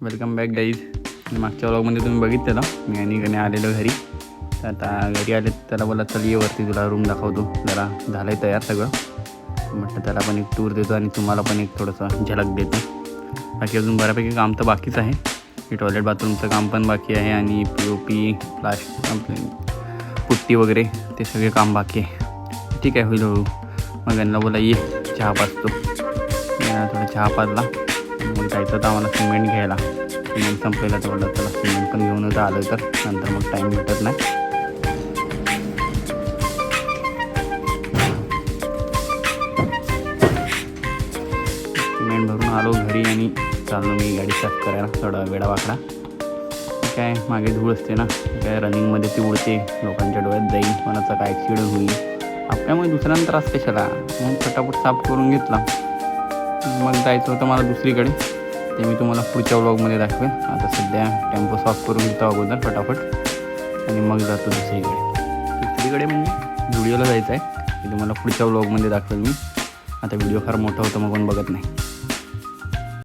Welcome back guys. मागच्या व्लॉगमध्ये तुम्ही बघितलेलं मी आणि गणे आलेलो घरी. तर आता घरी आले त्याला बोला चल ये वरती तुला रूम दाखवतो. जरा झालं आहे तयार सगळं. म्हटलं त्याला पण एक टूर देतो आणि तुम्हाला पण एक थोडंसं झलक देतो. बाकी अजून बऱ्यापैकी काम तर बाकीच आहे. हे टॉयलेट बाथरूमचं काम पण बाकी आहे आणि POP पुट्टी वगैरे ते सगळे काम बाकी आहे. ठीक आहे होईल हळू. मग गणला बोला ये चहा पाजतो. थोडं चहा पाजला. मग जायचं तर आम्हाला सिमेंट घ्यायला. सिमेंट संपलेलं तर बोललं त्याला सिमेंट पण घेऊन होतं आलं तर नंतर मग टाईम भेटत नाही. सिमेंट भरून आलो घरी आणि चाललो मी गाडी साफ करायला. थोडा वेडावाकडा काय मागे धूळ असते ना, काय रनिंगमध्ये ती उडते, लोकांच्या डोळ्यात जाईल, कोणाचा काय ॲक्सिडेंट होईल आपल्यामुळे दुसऱ्यांना त्रास कशाला. मग फटाफट साफ करून घेतला. मग जायचं होतं मला दुसरीकडे. ते मी तुम्हाला पुढच्या व्लॉगमध्ये दाखवेन. आता सध्या टेम्पो साफ करून घेतो अगोदर फटाफट आणि मग जातो दुसरीकडे म्हणजे व्हिडिओला जायचं आहे. ते तुम्हाला पुढच्या व्लॉगमध्ये दाखवेल मी. आता व्हिडिओ फार मोठा होता मग पण बघत नाही.